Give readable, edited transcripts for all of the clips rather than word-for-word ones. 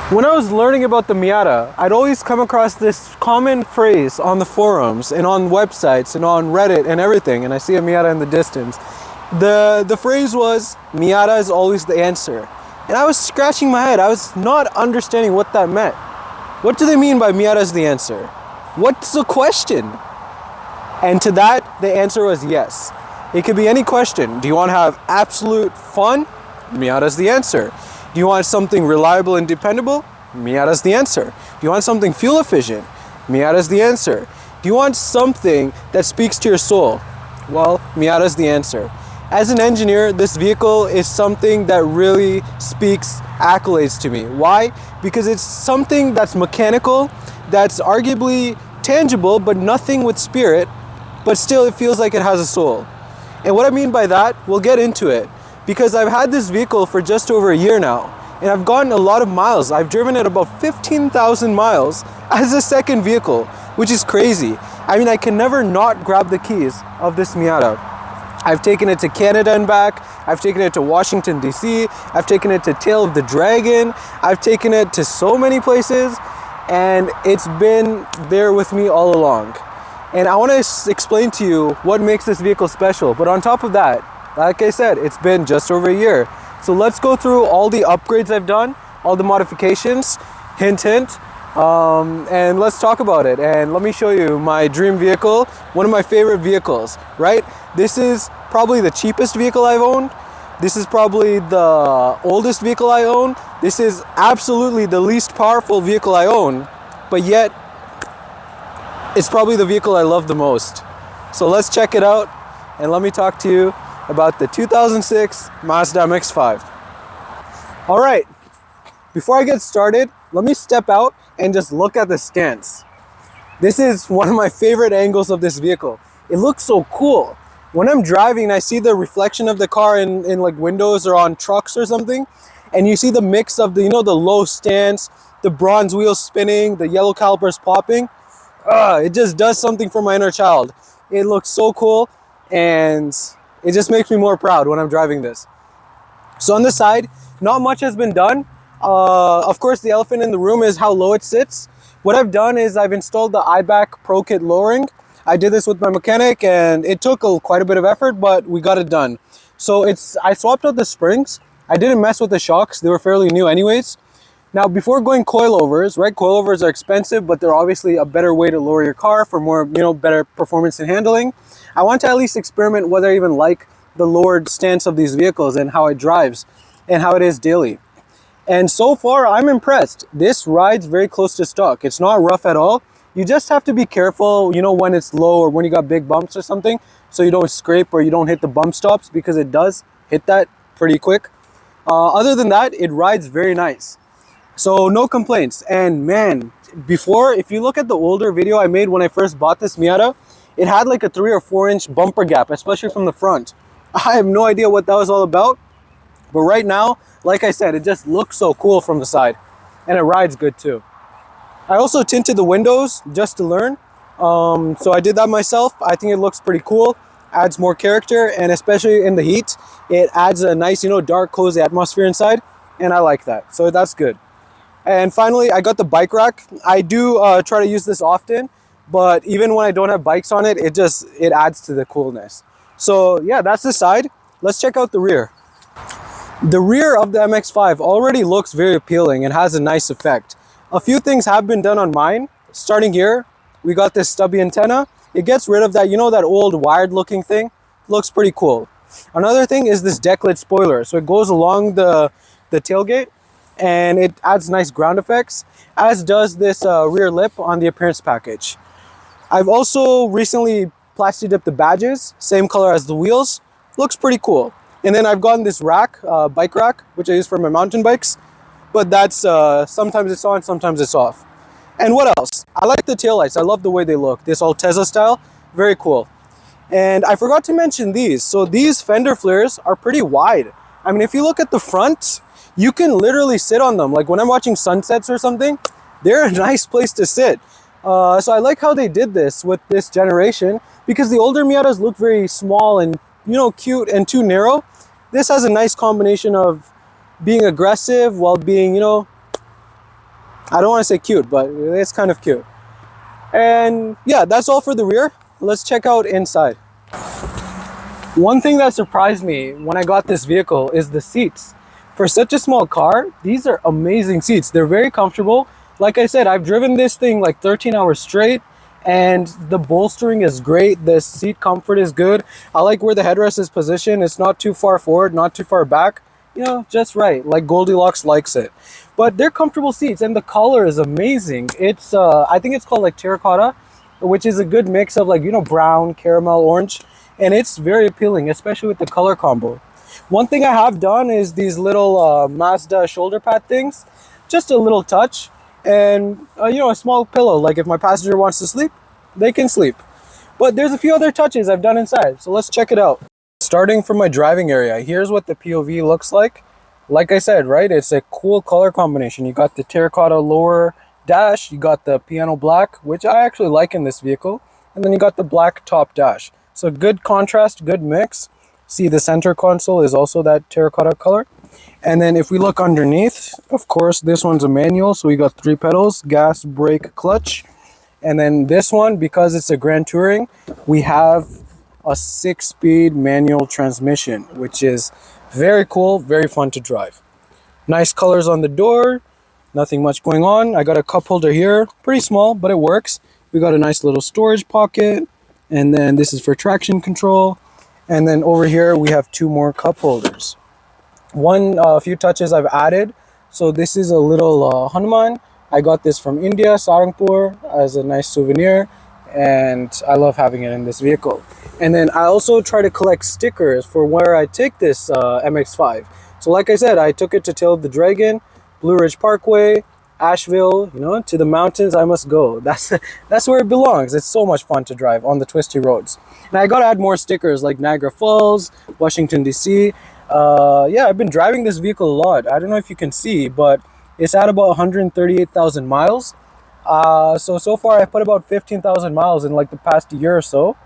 When I was learning about the Miata, I'd always come across this common phrase on the forums and on websites and on Reddit and everything, and I see a Miata in the distance. The phrase was, Miata is always the answer. And I was scratching my head. I was not understanding what that meant. What do they mean by Miata is the answer? What's the question? And to that, the answer was yes. It could be any question. Do you want to have absolute fun? Miata's the answer. Do you want something reliable and dependable? Miata's the answer. Do you want something fuel efficient? Miata's the answer. Do you want something that speaks to your soul? Well, Miata's the answer. As an engineer, this vehicle is something that really speaks accolades to me. Why? Because it's something that's mechanical, that's arguably tangible, but nothing with spirit, but still it feels like it has a soul. And what I mean by that, we'll get into it. Because I've had this vehicle for just over a year now, and I've gotten a lot of miles. I've driven it about 15,000 miles as a second vehicle, which is crazy. I mean, I can never not grab the keys of this Miata. I've taken it to Canada and back. I've taken it to Washington, D.C. I've taken it to Tail of the Dragon. I've taken it to so many places, and it's been there with me all along. And I want to explain to you what makes this vehicle special. But on top of that, like I said, it's been just over a year. So let's go through all the upgrades I've done, all the modifications, hint, hint, and let's talk about it. And let me show you my dream vehicle, one of my favorite vehicles, right? This is probably the cheapest vehicle I've owned. This is probably the oldest vehicle I own. This is absolutely the least powerful vehicle I own, but yet it's probably the vehicle I love the most. So let's check it out and let me talk to you about the 2006 Mazda MX-5. All right, before I get started, let me step out and just look at the stance. This is one of my favorite angles of this vehicle. It looks so cool. When I'm driving, I see the reflection of the car in like windows or on trucks or something, and you see the mix of the, the low stance, the bronze wheels spinning, the yellow calipers popping. It just does something for my inner child. It looks so cool, and it just makes me more proud when I'm driving this. So on the side, not much has been done. Of course, the elephant in the room is how low it sits. What I've done is I've installed the iBack Pro Kit lowering. I did this with my mechanic, and it took quite a bit of effort, but we got it done. So I swapped out the springs. I didn't mess with the shocks. They were fairly new anyways. Now, before going coilovers, right? Coilovers are expensive, but they're obviously a better way to lower your car for more, better performance and handling. I want to at least experiment whether I even like the lowered stance of these vehicles and how it drives and how it is daily. And so far, I'm impressed. This rides very close to stock. It's not rough at all. You just have to be careful, when it's low or when you got big bumps or something, so you don't scrape or you don't hit the bump stops, because it does hit that pretty quick. Other than that, it rides very nice. So no complaints. And man, before, if you look at the older video I made when I first bought this Miata, it had like a 3 or 4 inch bumper gap, especially from the front. I have no idea what that was all about. But right now, like I said, it just looks so cool from the side. And it rides good too. I also tinted the windows just to learn. So I did that myself. I think it looks pretty cool. Adds more character, and especially in the heat, it adds a nice, dark, cozy atmosphere inside. And I like that. So that's good. And finally, I got the bike rack. I do try to use this often, but even when I don't have bikes on it, it adds to the coolness. So yeah, that's the side. Let's check out the rear. The rear of the MX-5 already looks very appealing and has a nice effect. A few things have been done on mine. Starting here, we got this stubby antenna. It gets rid of that, that old wired looking thing. Looks pretty cool. Another thing is this deck lid spoiler. So it goes along the tailgate, and it adds nice ground effects, as does this rear lip on the appearance package. I've also recently plasti dipped the badges, same color as the wheels. Looks pretty cool. And then I've gotten this rack, bike rack, which I use for my mountain bikes, but that's sometimes it's on, sometimes it's off. And what else? I like the taillights. I love the way they look. This old Tesla style, very cool. And I forgot to mention these. So these fender flares are pretty wide. I mean, if you look at the front, you can literally sit on them. Like when I'm watching sunsets or something, they're a nice place to sit. So I like how they did this with this generation, because the older Miatas look very small and, cute and too narrow. This has a nice combination of being aggressive while being, I don't want to say cute, but it's kind of cute. And yeah, that's all for the rear. Let's check out inside. One thing that surprised me when I got this vehicle is the seats. For such a small car, these are amazing seats. They're very comfortable. Like I said, I've driven this thing like 13 hours straight, and the bolstering is great. The seat comfort is good. I like where the headrest is positioned. It's not too far forward, not too far back. You know, just right, like Goldilocks likes it. But they're comfortable seats, and the color is amazing. It's I think it's called like terracotta, which is a good mix of like, you know, brown, caramel, orange, and it's very appealing, especially with the color combo. One thing I have done is these little Mazda shoulder pad things, just a little touch, and you know, a small pillow, like if my passenger wants to sleep, they can sleep. But there's a few other touches I've done inside, so let's check it out. Starting from my driving area, here's what the POV looks like. Like I said, right, it's a cool color combination. You got the terracotta lower dash, you got the piano black, which I actually like in this vehicle, and then you got the black top dash. So good contrast, good mix. See, the center console is also that terracotta color. And then if we look underneath, of course, this one's a manual, so we got 3 pedals, gas, brake, clutch. And then this one, because it's a Grand Touring, we have a 6-speed manual transmission, which is very cool, very fun to drive. Nice colors on the door, nothing much going on. I got a cup holder here, pretty small, but it works. We got a nice little storage pocket, and then this is for traction control. And then over here, we have 2 more cup holders. A few touches I've added. So this is a little Hanuman. I got this from India, Saranpur, as a nice souvenir, and I love having it in this vehicle. And then I also try to collect stickers for where I take this MX-5. So like I said, I took it to Tail of the Dragon, Blue Ridge Parkway, Asheville, you know, to the mountains I must go. That's where it belongs. It's so much fun to drive on the twisty roads. And I gotta add more stickers like Niagara Falls, Washington DC. Yeah, I've been driving this vehicle a lot. I don't know if you can see, but it's at about 138,000 miles. So far I put about 15,000 miles in like the past year or so.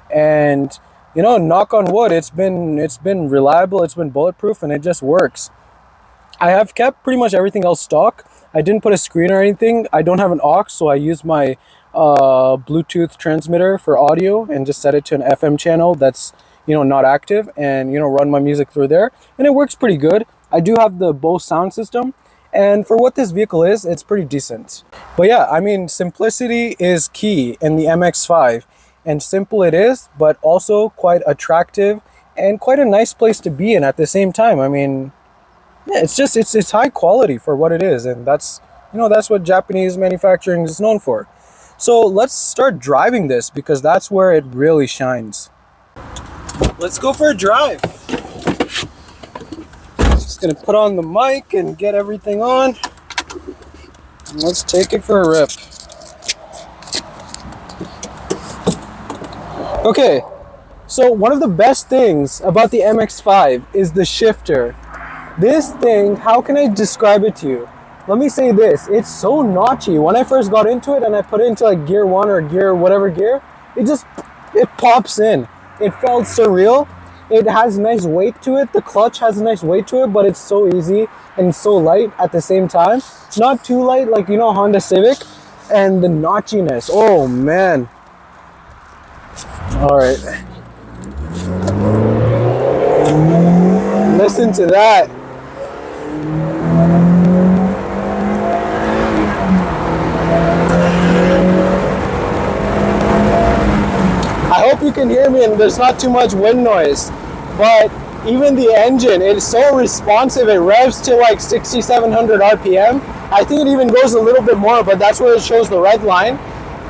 And you know, knock on wood, it's been reliable, it's been bulletproof, and it just works. I have kept pretty much everything else stock. I didn't put a screen or anything. I don't have an aux, so I use my Bluetooth transmitter for audio and just set it to an FM channel that's, you know, not active, and, you know, run my music through there, and it works pretty good. I do have the Bose sound system, and for what this vehicle is, it's pretty decent. But yeah, I mean, simplicity is key in the MX-5, and simple it is, but also quite attractive and quite a nice place to be in at the same time. I mean, yeah, it's high quality for what it is, and that's, you know, that's what Japanese manufacturing is known for. So let's start driving this, because that's where it really shines. Let's go for a drive. Just gonna put on the mic and get everything on. And let's take it for a rip. Okay, so one of the best things about the MX-5 is the shifter. This thing, how can I describe it to you? Let me say this, it's so notchy. When I first got into it and I put it into like gear 1 or gear, whatever gear, it pops in. It felt surreal. It has nice weight to it. The clutch has a nice weight to it, but it's so easy and so light at the same time. Not too light like, you know, Honda Civic. And the notchiness, oh man. All right. Listen to that. I hope you can hear me and there's not too much wind noise, but even the engine, it's so responsive. It revs to like 6,700 RPM. I think it even goes a little bit more, but that's where it shows the red line.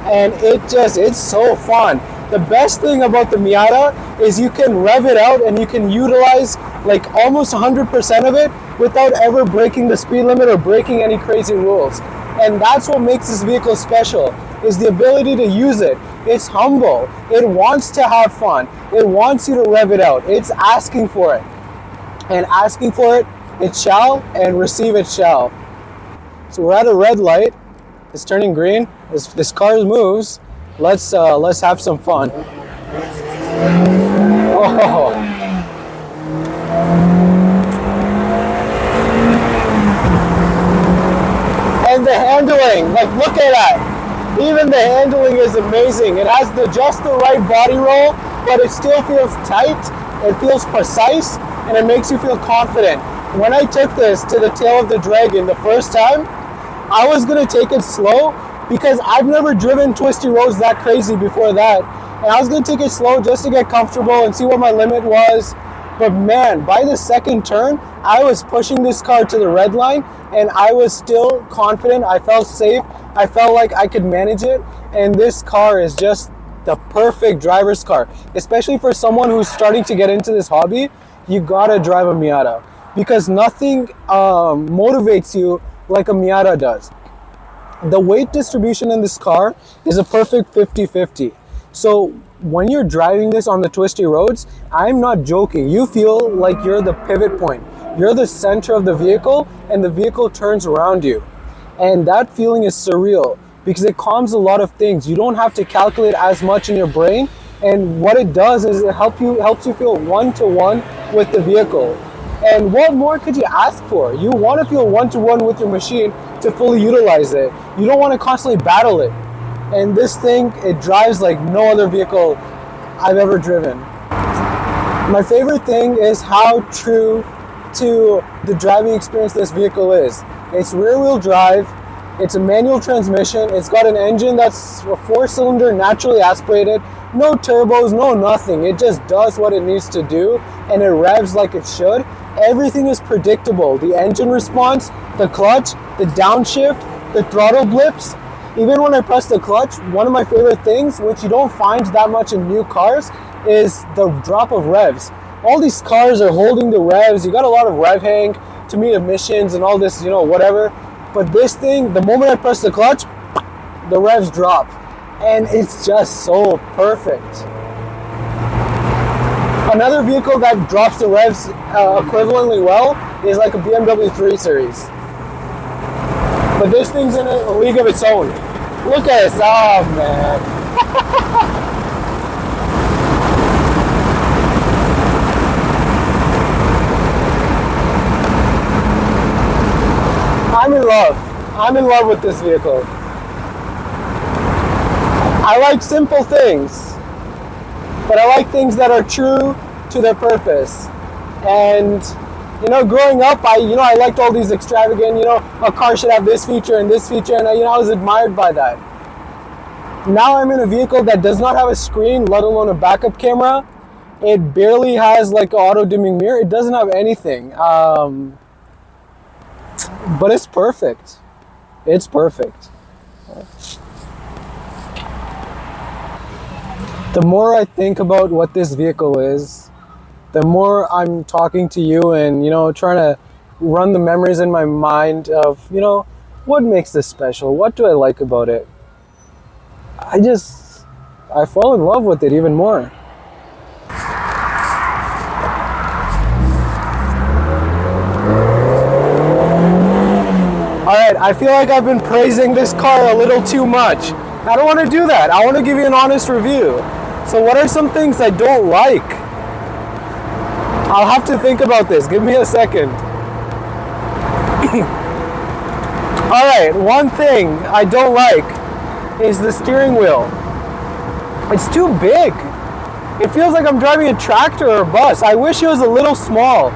And it's so fun. The best thing about the Miata is you can rev it out and you can utilize like almost 100% of it without ever breaking the speed limit or breaking any crazy rules. And that's what makes this vehicle special, is the ability to use it. It's humble. It wants to have fun. It wants you to rev it out. It's asking for it. And asking for it, it shall, and receive it shall. So we're at a red light. It's turning green. This car moves. Let's have some fun. Oh. And the handling, like look at that. Even the handling is amazing. It has just the right body roll, but it still feels tight, it feels precise, and it makes you feel confident. When I took this to the tail of the Dragon the first time, I was gonna take it slow because I've never driven twisty roads that crazy before that. And I was gonna take it slow just to get comfortable and see what my limit was. But man, by the second turn, I was pushing this car to the red line and I was still confident. I felt safe. I felt like I could manage it. And this car is just the perfect driver's car, especially for someone who's starting to get into this hobby. You gotta drive a Miata because nothing motivates you like a Miata does. The weight distribution in this car is a perfect 50-50. So when you're driving this on the twisty roads, I'm not joking. You feel like you're the pivot point. You're the center of the vehicle and the vehicle turns around you. And that feeling is surreal because it calms a lot of things. You don't have to calculate as much in your brain. And what it does is it helps you feel one-to-one with the vehicle. And what more could you ask for? You want to feel one-to-one with your machine to fully utilize it. You don't want to constantly battle it. And this thing, it drives like no other vehicle I've ever driven. My favorite thing is how true to the driving experience this vehicle is. It's rear-wheel drive, it's a manual transmission, it's got an engine that's a 4-cylinder naturally aspirated, no turbos, no nothing. It just does what it needs to do and it revs like it should. Everything is predictable. The engine response, the clutch, the downshift, the throttle blips. Even when I press the clutch, one of my favorite things, which you don't find that much in new cars, is the drop of revs. All these cars are holding the revs. You got a lot of rev hang to meet emissions and all this, whatever. But this thing, the moment I press the clutch, the revs drop. And it's just so perfect. Another vehicle that drops the revs equivalently well is like a BMW 3 Series. But this thing's in a league of its own. Look at this. Oh, man. I'm in love. I'm in love with this vehicle. I like simple things, but I like things that are true to their purpose. And growing up, I liked all these extravagant, a car should have this feature and this feature, and I was admired by that. Now I'm in a vehicle that does not have a screen, let alone a backup camera. It barely has like an auto-dimming mirror. It doesn't have anything. But it's perfect. It's perfect. The more I think about what this vehicle is, the more I'm talking to you and, trying to run the memories in my mind of, what makes this special? What do I like about it? I fall in love with it even more. All right, I feel like I've been praising this car a little too much. I don't want to do that. I want to give you an honest review. So what are some things I don't like? I'll have to think about this. Give me a second. All right, one thing I don't like is the steering wheel. It's too big. It feels like I'm driving a tractor or a bus. I wish it was a little small.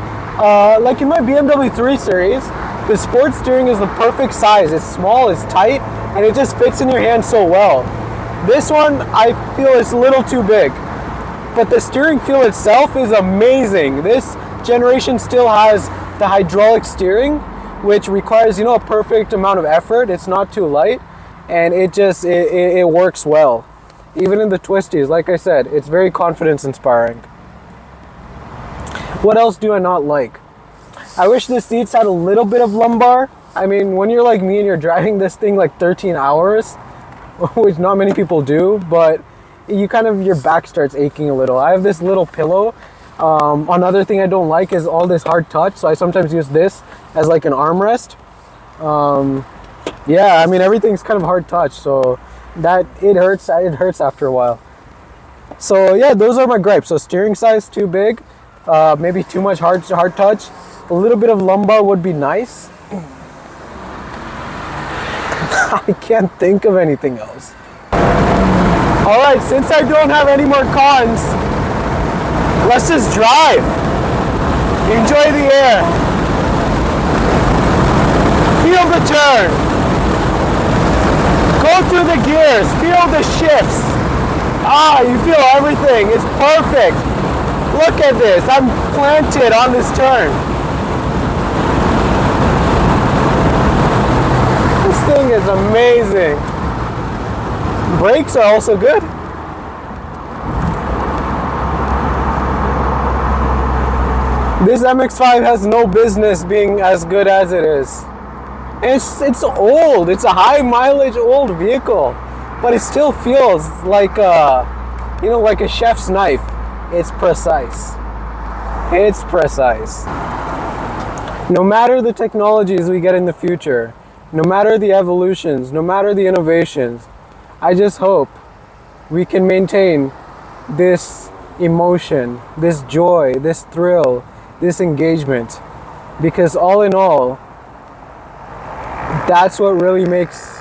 Like in my BMW 3 Series, the sports steering is the perfect size. It's small, it's tight, and it just fits in your hand so well. This one, I feel is a little too big. But the steering feel itself is amazing. This generation still has the hydraulic steering, which requires, a perfect amount of effort. It's not too light, and it works well. Even in the twisties, like I said, it's very confidence inspiring. What else do I not like? I wish the seats had a little bit of lumbar. I mean, when you're like me and you're driving this thing like 13 hours, which not many people do, but your back starts aching a little. I have this little pillow. Another thing I don't like is all this hard touch, so I sometimes use this as like an armrest. Yeah, I mean, everything's kind of hard touch, so that it hurts after a while. So yeah, those are my gripes. So steering size too big, maybe too much hard touch. A little bit of lumbar would be nice. I can't think of anything else. Alright, since I don't have any more cons, let's just drive. Enjoy the air. Feel the turn. Go through the gears. Feel the shifts. You feel everything. It's perfect. Look at this. I'm planted on this turn. This thing is amazing. Brakes are also good. This MX-5 has no business being as good as it is. It's old. It's a high mileage old vehicle, but it still feels like like a chef's knife. It's precise. It's precise. No matter the technologies we get in the future, no matter the evolutions, no matter the innovations, I just hope we can maintain this emotion, this joy, this thrill, this engagement, because all in all, that's what really makes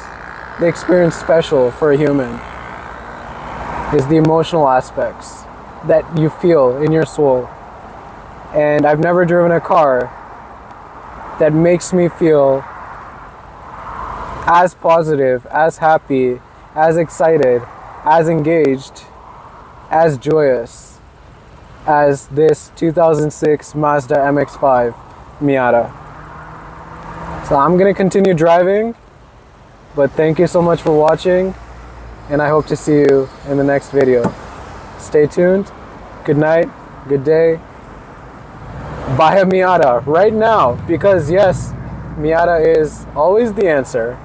the experience special for a human, is the emotional aspects that you feel in your soul. And I've never driven a car that makes me feel as positive, as happy, as excited, as engaged, as joyous as this 2006 Mazda MX-5 Miata. So I'm gonna continue driving, but thank you so much for watching, and I hope to see you in the next video. Stay tuned. Good night, good day. Buy a Miata right now, because yes, Miata is always the answer.